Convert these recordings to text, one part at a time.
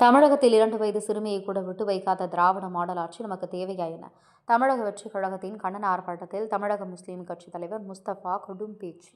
தமிழகத்தில் 2 வயது சிறுமியை கூட விட்டு வைக்காத திராவிட மாடல் ஆட்சி நமக்கு தேவையா என தமிழக வெற்றிக் கழகத்தின் கண்டன ஆர்ப்பாட்டத்தில் தமிழக முஸ்லீம் கட்சித் தலைவர் முஸ்தபா கடும் பேச்சு.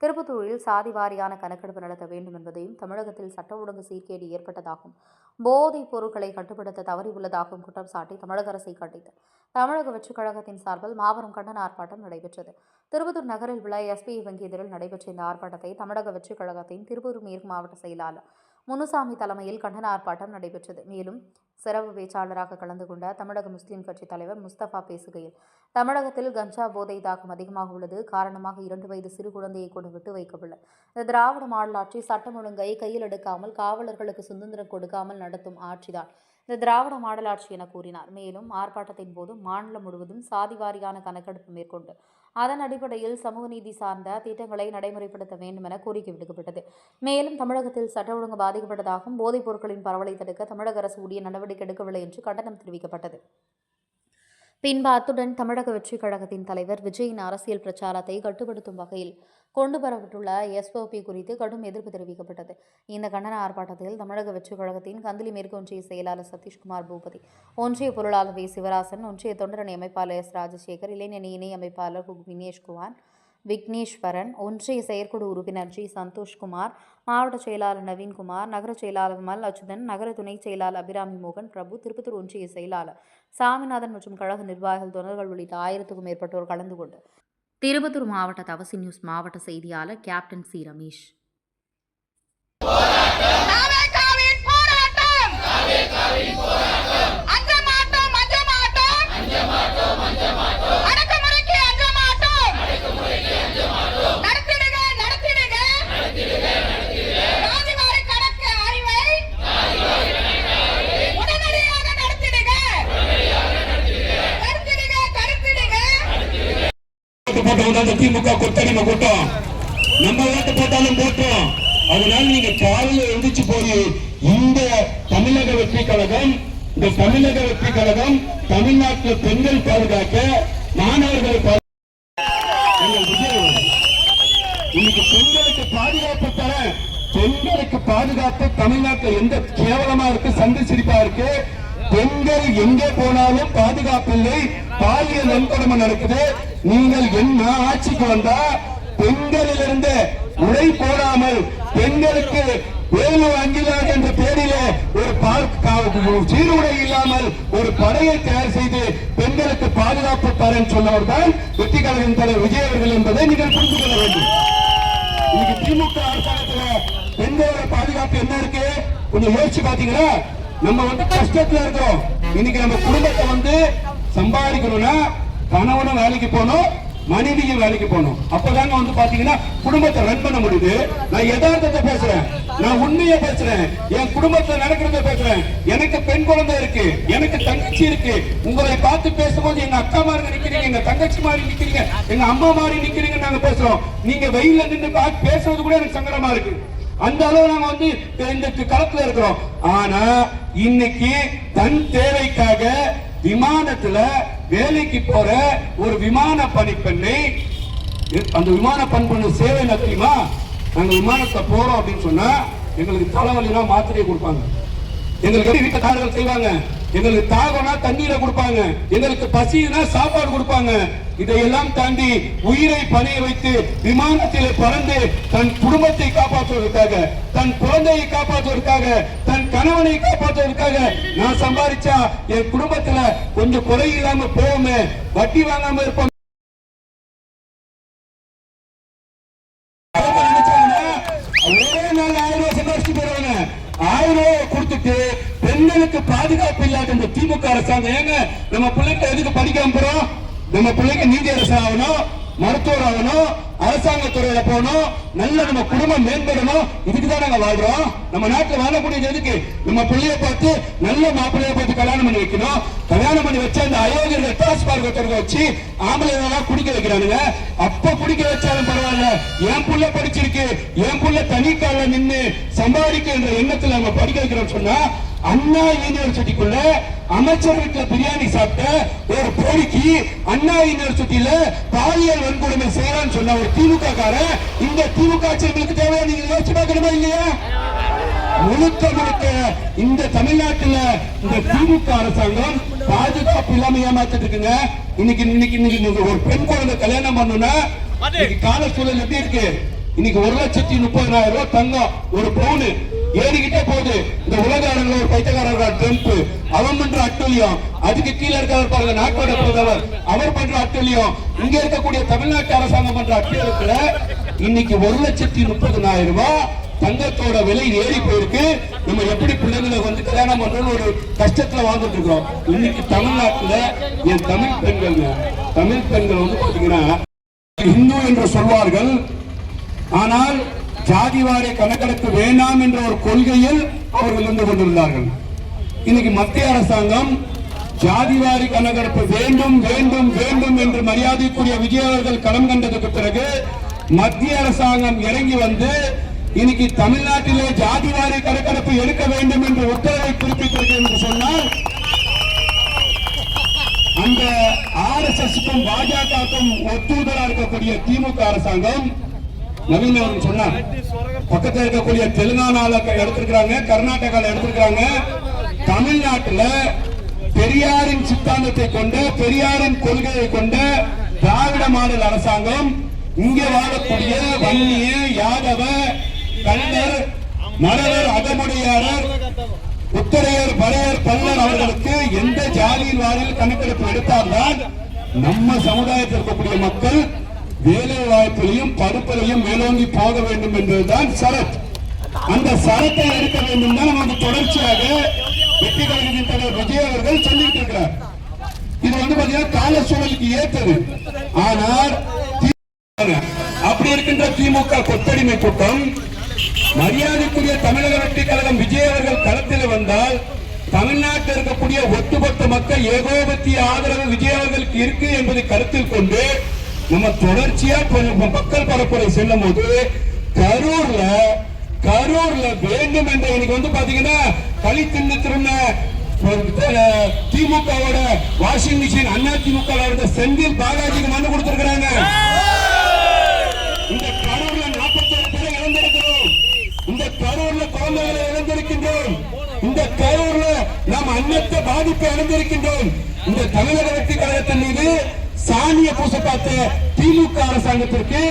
திருப்பத்தூரில் சாதி வாரியான கணக்கெடுப்பு நடத்த வேண்டும் என்பதையும், தமிழகத்தில் சட்ட ஒழுங்கு சீர்கேடு ஏற்பட்டதாகவும், போதைப் பொருட்களை கட்டுப்படுத்த தவறியுள்ளதாகவும் குற்றம் சாட்டி தமிழக அரசை கண்டித்து தமிழக வெற்றிக் கழகத்தின் சார்பில் மாபெரும் கண்டன ஆர்ப்பாட்டம் நடைபெற்றது. திருப்பத்தூர் நகரில் உள்ள எஸ்பிஐ வங்கி எதிரில் நடைபெற்ற இந்த ஆர்ப்பாட்டத்தை தமிழக வெற்றிக் கழகத்தின் திருப்பூர் மேற்கு மாவட்ட செயலாளர் முனுசாமி தலைமையில் கண்டன ஆர்ப்பாட்டம் நடைபெற்றது. மேலும் சிறப்பு பேச்சாளராக கலந்து கொண்ட தமிழக முஸ்லீம் கட்சி தலைவர் முஸ்தபா பேசுகையில், தமிழகத்தில் கஞ்சா போதை தாக்கம் அதிகமாக உள்ளது காரணமாக 2 வயது சிறு குழந்தையை கூட விட்டு வைக்கவில்லை. இந்த திராவிட மாடல் ஆட்சி சட்டம் ஒழுங்கை கையில் எடுக்காமல், காவலர்களுக்கு சுதந்திரம் கொடுக்காமல் நடத்தும் ஆட்சிதான் இந்த திராவிட மாடல் ஆட்சி என கூறினார். மேலும் ஆர்ப்பாட்டத்தின் போது மாநிலம் முழுவதும் சாதிவாரியான கணக்கெடுப்பு மேற்கொண்டு அதன் அடிப்படையில் சமூக நீதி சார்ந்த திட்டங்களை நடைமுறைப்படுத்த வேண்டும் என கோரிக்கை விடுக்கப்பட்டது. மேலும் தமிழகத்தில் சட்ட ஒழுங்கு பாதிக்கப்பட்டதாகவும், போதைப் பொருட்களின் பரவலை தடுக்க தமிழக அரசு உரிய நடவடிக்கை எடுக்கவில்லை என்று கண்டனம் தெரிவிக்கப்பட்டது. பின்பு அத்துடன் தமிழக வெற்றிக் கழகத்தின் தலைவர் விஜயின் அரசியல் பிரச்சாரத்தை கட்டுப்படுத்தும் வகையில் கொண்டு வரப்பட்டுள்ள எஸ்ஓபி குறித்து கடும் எதிர்ப்பு தெரிவிக்கப்பட்டது. இந்த கண்டன ஆர்ப்பாட்டத்தில் தமிழக வெற்றிக் கழகத்தின் கந்திலி மேற்கு ஒன்றிய செயலாளர் சதீஷ்குமார் பூபதி, ஒன்றிய பொருளாளர் வி சிவராசன், ஒன்றிய தொண்டரணி அமைப்பாளர் எஸ் ராஜசேகர், இளைஞரணி இணை அமைப்பாளர் வினேஷ்குமார், விக்னேஸ்வரன், ஒன்றிய செயற்குழு உறுப்பினர் ஜி சந்தோஷ்குமார், மாவட்ட செயலாளர் நவீன்குமார், நகர செயலாளர் மல் அச்சுதன், நகர துணை செயலாளர் அபிராமி மோகன் பிரபு, திருப்பத்தூர் ஒன்றிய செயலாளர் சாமிநாதன் மற்றும் கழக நிர்வாகிகள், தொண்டர்கள் உள்ளிட்ட 1000க்கும் மேற்பட்டோர் கலந்து கொண்டு திருப்பத்தூர் மாவட்ட தவசி நியூஸ் மாவட்ட செய்தியாளர் கேப்டன் சி ரமேஷ். திமுக கொத்தடிமை கூட்டம் நம்ம ஓட்டு போட்டாலும் போட்டோம். அதனால நீங்க காலையில் எழுந்திச்சு போய் இந்த தமிழக வெற்றி கழகம் தமிழ்நாட்டில் பெண்கள் பாதுகாக்க, மாணவர்களை இன்னைக்கு பெண்களுக்கு பாதுகாப்பு தர, பெண்களுக்கு பாதுகாப்பு தமிழ்நாட்டில் எந்த கேவலமா இருக்கு, சந்தை சிரிப்பா இருக்கு. பெண்கள் எங்கே போனாலும் பாதுகாப்பு இல்லை, பாலியல் வன்கொடுமை நடக்குது. நீங்கள் என்ன ஆட்சிக்கு வந்தா பெண்களிலிருந்து உடை போடாமல், பெண்களுக்கு வேலு அங்கிலாது என்ற பேரில ஒரு சீருடை இல்லாமல் ஒரு படையை தயார் செய்து பெண்களுக்கு பாதுகாப்பு தரேன் சொன்னவர் தான் வெற்றி கழகத்தின் தலைவர் விஜய் அவர்கள் என்பதை நீங்கள் புரிந்து கொள்ள வேண்டும். இன்னைக்கு திமுக அரசாங்கத்தில் பெண்களோட பாதுகாப்பு என்ன இருக்கு கொஞ்சம் யோசிச்சு பாத்தீங்கன்னா, நம்ம கஷ்டத்துல இருக்கிறோம். இன்னைக்கு நம்ம குடும்பத்தை சம்பாதிக்கணும்னா கணவனும் வேலைக்கு போகணும், மனைவியும் வேலைக்கு போகணும். அப்பதாங்க பாத்தீங்கன்னா குடும்பத்தை ரன் பண்ண முடியுது. நான் யதார்த்தத்தை பேசுறேன், நான் உண்மையை பேசுறேன், என் குடும்பத்துல நடக்கிறத பேசுறேன். எனக்கு பெண் குழந்தை இருக்கு, எனக்கு தங்கச்சி இருக்கு. உங்களை பார்த்து பேசும்போது எங்க அக்கா மாதிரி நிக்கிறீங்க, எங்க தங்கச்சி மாதிரி நிக்கிறீங்க, எங்க அம்மா மாதிரி நிக்கிறீங்க. நாங்க பேசுறோம், நீங்க வெயில நின்று பார்த்து பேசுறது கூட எனக்கு சங்கடமா இருக்கு. அந்த அளவு நாங்க இந்த களத்துல இருக்கிறோம். ஆனா இன்னைக்கு தன் தேவைக்காக விமானத்துல வேலைக்கு போற ஒரு விமான பணிப்பெண்ணை, அந்த விமான பணிப்பெண்ணு சேவை நடத்தியுமா, நாங்க விமானத்தை போறோம் அப்படின்னு சொன்னா எங்களுக்கு தலைவலினா மாத்திரையை கொடுப்பாங்க, எங்களுக்கு வீட்டு காடுகள் செய்வாங்க, எங்களுக்கு தாகம்னா தண்ணீரை கொடுப்பாங்க, எங்களுக்கு பசினா சாப்பாடு கொடுப்பாங்க. இதையெல்லாம் தாண்டி உயிரை பணைய வைத்து விமானத்தில் பறந்து தன் குடும்பத்தை காப்பாற்றுவதற்காக, தன் குழந்தையை காப்பாற்றுவதற்காக, தன் கணவனை காப்பாற்றுவதற்காக நான் சம்பாதிச்சா என் குடும்பத்துல கொஞ்சம் குறை இல்லாம போவோமே, வட்டி வாங்காம இருப்போம். ஒரே நாள் 1000 ரூபாய் சம்பாதிச்சு போறாங்க. 1000 ரூபாய் கொடுத்துட்டு பெண்களுக்கு பாதுகாப்பு இல்லாத இந்த திமுக அரசாங்கம் ஏங்க நம்ம பிள்ளைங்க எதுக்கு படிக்காம போறோம்? நம்ம பிள்ளைங்க நீதி அரசு ஆகணும், மருத்துவர் ஆகணும், அரசாங்க துறையில போகணும், நல்ல நம்ம குடும்பம் மேம்படணும். இதுக்குதான் நாங்க வாழ்றோம். நம்ம நாட்டில் வாழக்கூடியது எதுக்கு? நம்ம பிள்ளைய பார்த்து நல்ல மாப்பிள்ளைய பார்த்து கல்யாணம் பண்ணி வைக்கணும். கல்யாணம் பண்ணி வச்சா இந்த அயோக்கியர்கள் டாஸ்மார்க் வச்சு ஆம்பளை குடிக்க வைக்கிறானுங்க. அப்ப குடிக்க வச்சாலும் பரவாயில்ல, என் புள்ள படிச்சிருக்கு, என் புள்ள தனிக்கால நின்று சம்பாதிக்க என்ற எண்ணத்தில் நம்ம படிக்க வைக்கிறோம் சொன்னா, அண்ணா யூனிவர்சிட்டிக்குள்ள அமைச்சர் வீட்டுல பிரியாணி சாப்பிட்ட ஒரு போலிக்கு அண்ணா யூனிவர்சிட்டியில பாலியல் வன்கொடுமை செய்யறான்னு சொன்ன ஒரு திமுக காரன் இந்த திமுக ஆட்சியர்களுக்கு தேவையா? நீங்க யோசிச்சு பார்க்கணுமா இல்லையா? முழுக்க முழுக்க இந்த தமிழ்நாட்டுல இந்த திமுக அரசாங்கம் பாதுகாப்பு இல்லாம ஏமாத்திட்டு இருக்குங்க. இன்னைக்கு ஒரு பெண் குழந்தை கல்யாணம் பண்ணணும்னா கால சூழல் எப்படி இருக்கு? இன்னைக்கு 1,30,000 ரூபாய் தங்கம் ஒரு பவுன் ஏறிக்கிட்டே போகுது. இந்த உலக அரங்கில் ஒரு பைத்தியக்காரர் ட்ரம்ப், அவன் பண்ற அட்டூழியம், அதுக்கு கீழே இருக்கிற பாருங்க நாட்டோட பிரதமர், அவர் பண்ற அட்டூழியம், இங்க இருக்கக்கூடிய தமிழ்நாட்டு அரசாங்கம் பண்ற அட்டூழியத்துல இன்னைக்கு 1,30,000 ரூபாய் தங்கத்தோட விலை ஏறி போயிருக்கு. நம்ம எப்படி பிள்ளைங்களை வந்து கல்யாணம் பண்றோம்னு ஒரு கஷ்டத்துல வாழ்ந்துட்டு இருக்கிறோம். இன்னைக்கு தமிழ்நாட்டுல என் தமிழ் பெண்கள் வந்து பாத்தீங்கன்னா இந்து என்று சொல்வார்கள். ஆனால் ஜாதிவாரி கணக்கெடுப்பு வேண்டாம் என்ற ஒரு கொள்கையில் அவர்கள் இருந்து கொண்டிருந்தார்கள். இன்னைக்கு மத்திய அரசாங்கம் ஜாதிவாரி கணக்கெடுப்பு வேண்டும் வேண்டும் வேண்டும் என்று மரியாதைக்குரிய விஜய் அவர்கள் களம் கண்டதுக்கு பிறகு மத்திய அரசாங்கம் இறங்கி வந்து இன்னைக்கு தமிழ்நாட்டிலே ஜாதிவாரி கணக்கெடுப்பு எடுக்க வேண்டும் என்று உத்தரவை பிறப்பித்தது என்று சொன்னால் அந்த RSSக்கும் பாஜகவுக்கும் ஒத்துதலா இருக்கக்கூடிய திமுக அரசாங்கம் நவீன் அவர்கள் சொன்னார், பக்கத்தில் இருக்கக்கூடிய தெலுங்கானால எடுத்திருக்கிறாங்க, கர்நாடகால எடுத்திருக்கிறாங்க. தமிழ்நாட்டில் பெரியாரின் சித்தாந்தத்தை கொண்ட, பெரியாரின் கொள்கையை கொண்ட திராவிட மாடல் அரசாங்கம் இங்கே வாழக்கூடிய வன்னிய, யாதவ, கண்டர், மரவர், அகமுடையாளர், உத்தரையர், பறையர், பல்லர் அவர்களுக்கு எந்த ஜாதியின் வாரில் கணக்கெடுப்பு எடுத்தால்தான் நம்ம சமுதாயத்தில் இருக்கக்கூடிய மக்கள் வேலை வாய்ப்பிலையும் பருப்பிலையும் மேலோங்கி போக வேண்டும் என்பதுதான் சரத். அந்த சரத்தை எடுக்க வேண்டும் தான் நமக்கு தொடர்ச்சியாக வெற்றி கழகத்தின் தலைவர் விஜய் அவர்கள் சொல்லிட்டு இருக்கிறார். இது வந்து பாத்தீங்கன்னா கால சூழலுக்கு ஏற்றது. ஆனால் அப்படி இருக்கின்ற திமுக கொத்தடிமை கூட்டம் மரியாதைக்குரிய தமிழக வெற்றி கழகம் விஜய் அவர்கள் களத்தில் வந்தால் தமிழ்நாட்டில் இருக்கக்கூடிய ஒட்டுமொத்த மக்கள் ஏகோபத்திய ஆதரவு விஜய் அவர்களுக்கு இருக்கு என்பதை கருத்தில் கொண்டு நம்ம தொடர்ச்சியா மக்கள் பரப்புரை செல்லும் போது கரூர்ல வேண்டும் என்ற இன்னைக்கு வந்து பாத்தீங்கன்னா களி தின்னு திரும்ப திமுகவோட வாஷிங் மிஷின் அண்ணா திமுக செந்தில் பாலாஜிக்கு மனு கொடுத்திருக்கிறாங்க. இந்த கரூர்ல 41 பேரை இழந்திருக்கிறோம். இந்த கரூர்ல குழந்தைகளை இழந்திருக்கின்றோம். இந்த கரூர்ல நாம் அன்னத்தை பாதிப்பை அடைந்திருக்கின்றோம். இந்த தமிழக வெற்றி கழகத்தின் மீது சாணிய பூச பார்த்த திமுக அரசாங்கத்திற்கு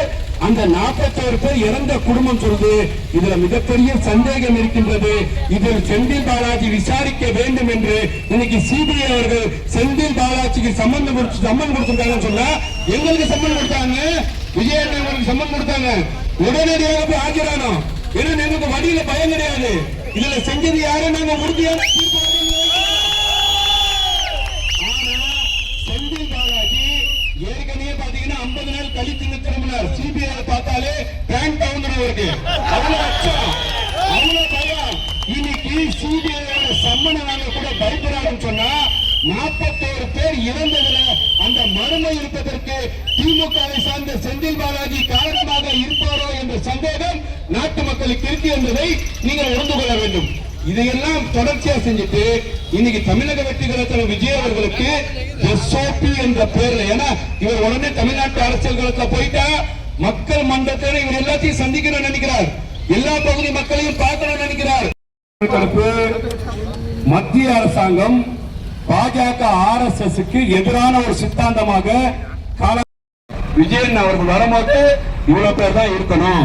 அந்த 41 பேர் இறந்த குடும்பம் சொல்லுது. இதுல மிகப்பெரிய சந்தேகம் இருக்கின்றது. இதில் செந்தில் பாலாஜி விசாரிக்க வேண்டும் என்று இன்னைக்கு சிபிஐ அவர்கள் செந்தில் பாலாஜிக்கு சம்பந்தம் கொடுத்திருக்காங்கன்னு சொன்னா எங்களுக்கு சம்மன் கொடுத்தாங்க, விஜயண்ணங்களுக்கு சம்மன் கொடுத்தாங்க. உடனடியாக போய் ஆஜரானோம். ஏன்னா எங்களுக்கு வழியில பயம் கிடையாது. இதுல செஞ்சது யாரும் நாங்க உறுதியான ஏற்கனவே பாத்தீங்கன்னா 50 நாள் கழித்து திரும்பினார். சிபிஐ பார்த்தாலே பேங்க் அவருக்கு அவ்வளவு அச்சம், அவ்வளவு பயம். இன்னைக்கு சிபிஐ சம்மனை வாங்க கூட பயப்படுறாருன்னு சொன்னா 41 பேர் இறந்ததுல அந்த மர்மம் இருப்பதற்கு திமுகவை சார்ந்த செந்தில் பாலாஜி காரணமாக இருப்பாரோ என்ற சந்தேகம் நாட்டு மக்களுக்கு இருக்கு என்பதை நீங்கள் உணர்ந்து கொள்ள வேண்டும். இதையெல்லாம் தொடர்ச்சியா செஞ்சுட்டு இன்னைக்கு தமிழக வெற்றி கழகத்தில் விஜய் அவர்களுக்கு SOP என்ற பேர்ல, ஏன்னா இவர் உடனே தமிழ்நாட்டு அரசியல் களத்துல போயிட்டா மக்கள் மன்றத்தில் இவர் எல்லாத்தையும் சந்திக்கணும்னு நினைக்கிறார், எல்லா பகுதி மக்களையும் பார்க்கணும்னு நினைக்கிறார். மத்திய அரசாங்கம் பாஜக RSSக்கு எதிரான ஒரு சித்தாந்தமாக விஜயன் அவர்கள் வரும்போது இவ்வளவு பேர் தான் இருக்கணும்,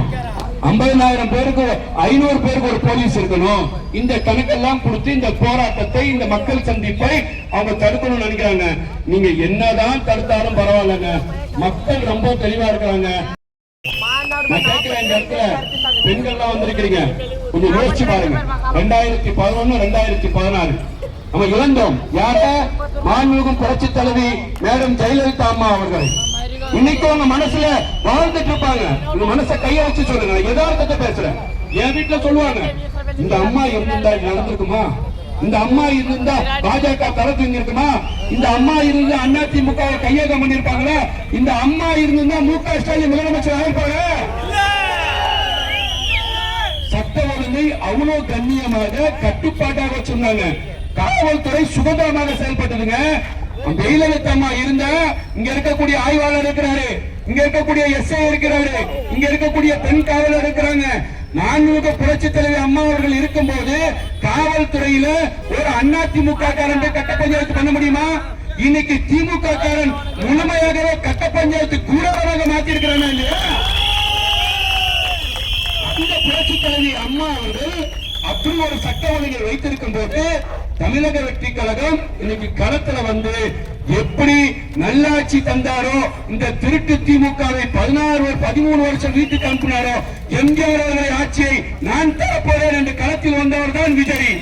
50,000 பேருக்கு 500 பேருக்கு ஒரு போலீஸ் இருக்கணும், இந்த கணக்கெல்லாம் கொடுத்து இந்த போராட்டத்தை, இந்த மக்கள் சந்திப்பை அவங்க தடுக்கணும்னு நினைக்கிறாங்க. நீங்க என்னதான் தடுத்தாலும் பரவாயில்லைங்க, மக்கள் ரொம்ப தெளிவா இருக்கிறாங்க. நான் கேட்கிறேன், இந்த இடத்துல பெண்கள்லாம் வந்திருக்கிறீங்க, கொஞ்சம் யோசிச்சு பாருங்க. 2011 2016 நம்ம இழந்தோம். யார? மாண்புமிகு புரட்சி தலைவி மேடம் ஜெயலலிதா அம்மா அவர்கள். இன்னைக்கு உங்க மனசுல வாழ்ந்துட்டு இருப்பாங்க. உங்க மனசை கைய வச்சு சொல்லுங்க. யதார்த்தத்தை பேசுறேன். என் வீட்டுல சொல்லுவாங்க, இந்த அம்மா இருந்தா நடந்திருக்குமா, இந்த அம்மா இருந்தா பாஜக தலை தூங்கி இருக்குமா, இந்த அம்மா இருந்தா அதிமுக கையகம் பண்ணிருப்பாங்களா, இந்த அம்மா இருந்தா MK ஸ்டாலின் முதலமைச்சர் ஆயிருப்பாங்க. சட்ட ஒழுங்கை அவ்வளவு கண்ணியமாக கட்டுப்பாட்டாக சொன்னாங்க. காவல்துறை சுதந்திரமாக செயல்பட்டதுங்க. ஜெயலலிதா அம்மா இருந்தா இங்க இருக்கக்கூடிய ஆய்வாளர் இருக்கிறாரு, இங்க இருக்கக்கூடிய SI இருக்கிறாரு, இங்க இருக்கக்கூடிய பெண் காவலர் இருக்கிறாங்க. மாண்புமிகு புரட்சி தலைவி அம்மா அவர்கள் இருக்கும்போது காவல்துறையில ஒரு அதிமுக காரன் கட்ட பஞ்சாயத்து பண்ண முடியுமா? இன்னைக்கு திமுக காரன் முழுமையாகவே கட்ட பஞ்சாயத்து கூடவராக மாற்றி இருக்கிறானா இல்லையா? அந்த புரட்சி தலைவி அம்மா அவர்கள் அப்படி ஒரு சட்ட ஒழுங்கை வைத்திருக்கும் போது தமிழக வெற்றி கழகம் இன்னைக்கு களத்துல வந்து எப்படி நல்லாட்சி தந்தாரோ, இந்த திருட்டு திமுகவை 13 வருஷம் வீட்டுக்கு அனுப்பினாரோ, எம்ஜிஆர் அவர்களை ஆட்சியை நான் தரப்போறேன் என்று களத்தில் வந்தவர் தான் விஜய்.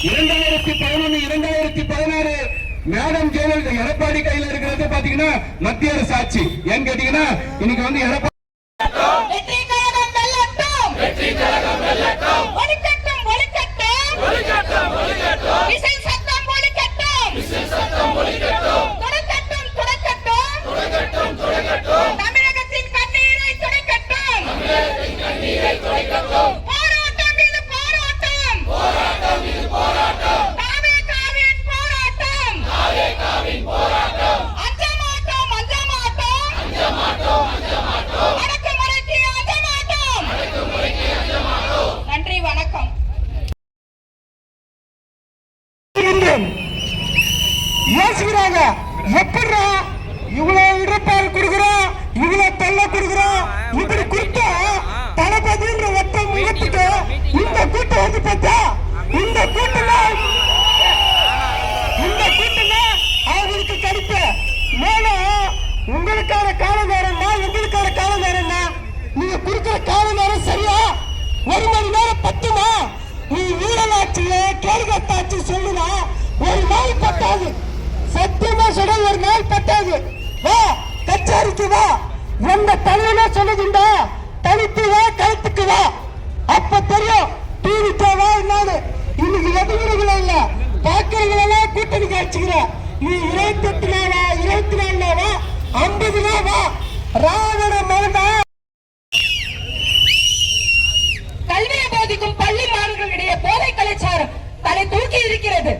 2011 2016 மேடம் ஜெயலலிதா எடப்பாடி கையில இருக்கிறது பாத்தீங்கன்னா மத்திய அரசு ஆட்சி. ஏன்னு கேட்டீங்கன்னா இன்னைக்கு வந்து எடப்பாடி யோசிக்கிறாங்க, எப்படா இவ்வளவு இடப்பாடு கொடுக்கிறோம், இவ்வளவு தொல்ல கொடுக்கிறோம், இப்படி கொடுத்தா தளபதின்ற ஒத்த முகத்துக்கு இந்த கூட்டம் வந்து பார்த்தா இந்த கூட்டல அவங்களுக்கு கடிப்பு. மேலும் உங்களுக்கான கால நேரம் தான், எங்களுக்கான கால நேரம் தான். நீங்க கொடுக்கிற கால நேரம் சரியா? 1 மணி நேரம் பத்துமா? நீ ஊழலாட்சிய கேள்கத்தாட்சி சொல்லுனா ஒரு நாள் பத்தாது. சத்தியமா சொல்ற, ஒரு நாள் பத்தாது. வா கச்சேரிக்கு வா, எந்த தள்ளுனா சொல்லுதுண்டா, தனித்து வா, களத்துக்கு வா, அப்ப தெரியும் டிவிக்கே வா என்னன்னு. இன்னைக்கு எதுவுமே இல்ல, பாக்கிறவங்களெல்லாம் கூட்டணி காட்சிக்கிற. நீ 28 நாளா 24 நாளா 50 நாள் வா, ராவண மகனா. கல்வியை போதிக்கும் பள்ளி மாணவர்களிடையே போதை கலாச்சாரம் தலை தூக்கி இருக்கிறது.